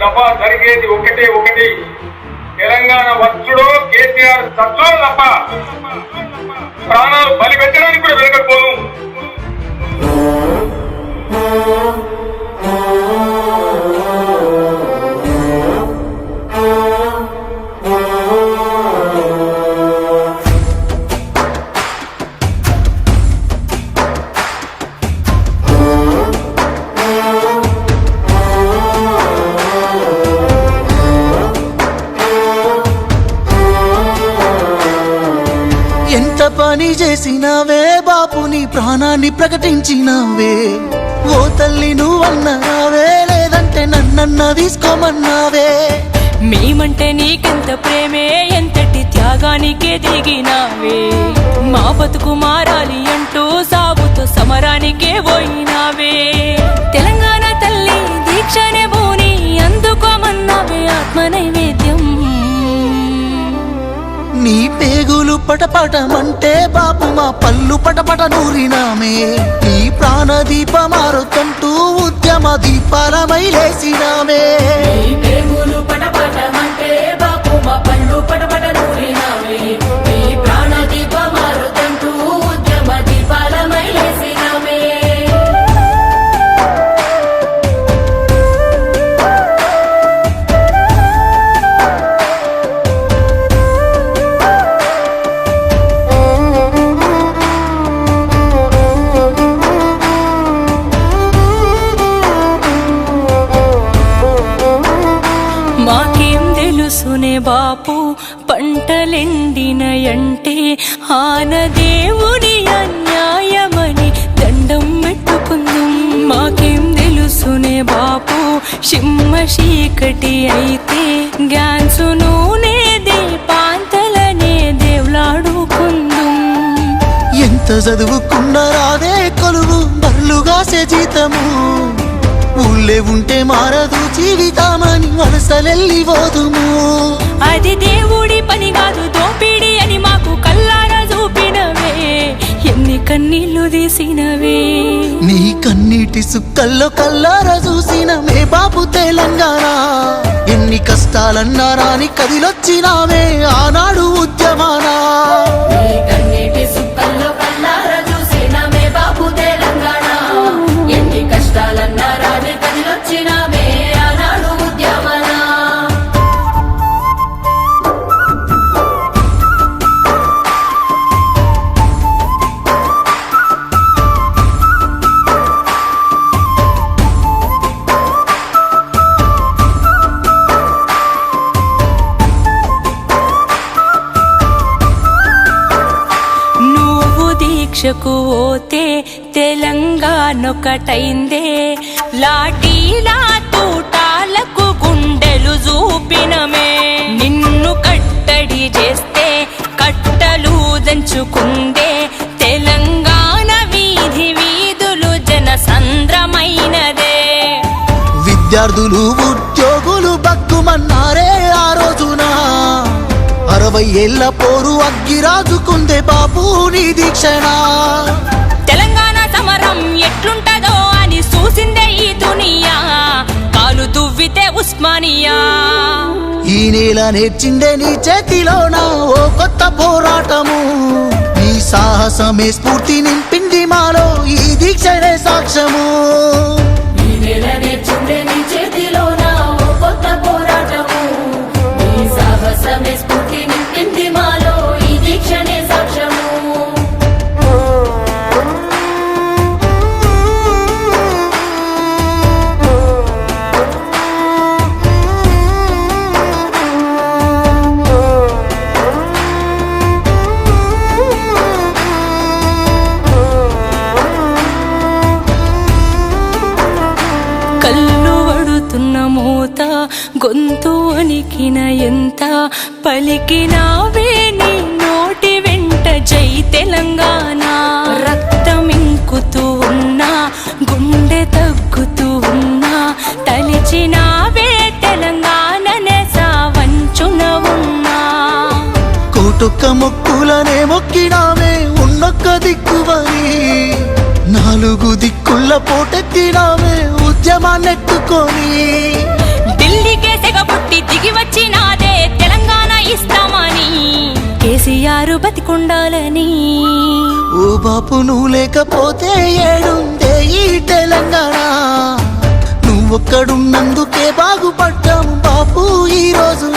దఫా జరిగేది ఒకటి తెలంగాణ వచ్చుడో కేసీఆర్ సత్లో తప్ప ప్రాణాలు బలి పెట్టడానికి కూడా వెనకపోను. ఎంత పని చేసినావే బాపు, నీ ప్రాణాన్ని ప్రకటించినావే. ఓ తల్లి నువ్వన్నావే, లేదంటే నన్నన్న తీసుకోమన్నావే. మేమంటే నీకెంత ప్రేమే, ఎంతటి త్యాగానికే దిగినావే. మా బతుకు మారాలి అంటూ సాగుతో సమరానికే పోయినావే. తెలంగాణ తల్లి దీక్షనే భూని అందుకోమన్నావే ఆత్మ నైవేద్యం. నీ పేగులు పటపటమంటే బాపు మా పళ్ళు పటపట నూరినామే. నీ ప్రాణ దీపమారుతంటూ ఉద్యమ దీపాలమై లేసినామే. మాకేం తెలుసునే బాపు పంటలెండినయంటే ఆనదేవుని అన్యాయమని దండం పెట్టుకుందాం. మాకేం తెలుసునే బాపు సింహ చీకటి అయితే గ్యాన్సు నూనె దీపాంతలనే దేవులాడుకుందాం. ఎంత చదువుకున్న రాదే కొలువు బర్లుగాసే జీతము. ఊళ్ళే ఉంటే మారదు జీవితామని వలసలెల్లి పోదుము. అది దేవుడి పని కాదు దోపిడి అని మాకు కల్లారా చూపినవే. ఎన్ని కన్నీళ్లు తీసినవే. నీ కన్నీటి సుక్కల్లో కల్లారా చూసినమే బాపు తెలంగాణ. ఎన్ని కష్టాలన్నారా నీ కదిలొచ్చినావే ఆనాడు ఉద్యమానా. దీక్షకు పోతే తెలంగాణొకటైందే. లాఠీలా తూటాలకు గుండెలు చూపినమే. నిన్ను కట్టడి చేస్తే కట్టలు దంచుకుందే. తెలంగాణ వీధి వీధులు జన సంద్రమైనదే. విద్యార్థులు ఉద్యోగులు బగ్గుమన్నారే ఆ రోజున. 60 ఏళ్ల పోరు అగ్గిరాజుకుందే బాపు నీ దీక్షణ. తెలంగాణ సమరం ఎట్లుంటదో అని చూసిందే ఈ దునియా. కాలు దువ్వితే ఉస్మానియా. ఈ నేల నేర్చిందే నీ చేతిలోన ఓ కొత్త పోరాటము. నీ సాహసమే స్ఫూర్తి నింపింది మాలో ఈ దీక్షనే సాక్ష్యము. గొంతు వణికిన ఎంత పలికినావే నీ నోటి వెంట జై తెలంగాణ. రక్తమింకుతూ ఉన్నా గుండె తగ్గుతూ ఉన్నా తలిచినావే తెలంగాణనే సావంచున ఉన్నా. కోటొక్క మొక్కులనే మొక్కినావే ఉన్నొక్క దిక్కువని. 4 దిక్కుల పోటెత్తినావే ఉద్యమాన్నెత్తుకొని. ఢిల్లీకే సెగబుట్టి దిగి వచ్చినాదే తెలంగాణ ఇస్తామని కేసీఆర్ బతికుండాలని. ఓ బాపు నువ్వు లేకపోతే ఏడుందే ఈ తెలంగాణ, నువ్వొక్కడున్నందుకే బాగుపడ్డాము బాపు ఈ రోజున.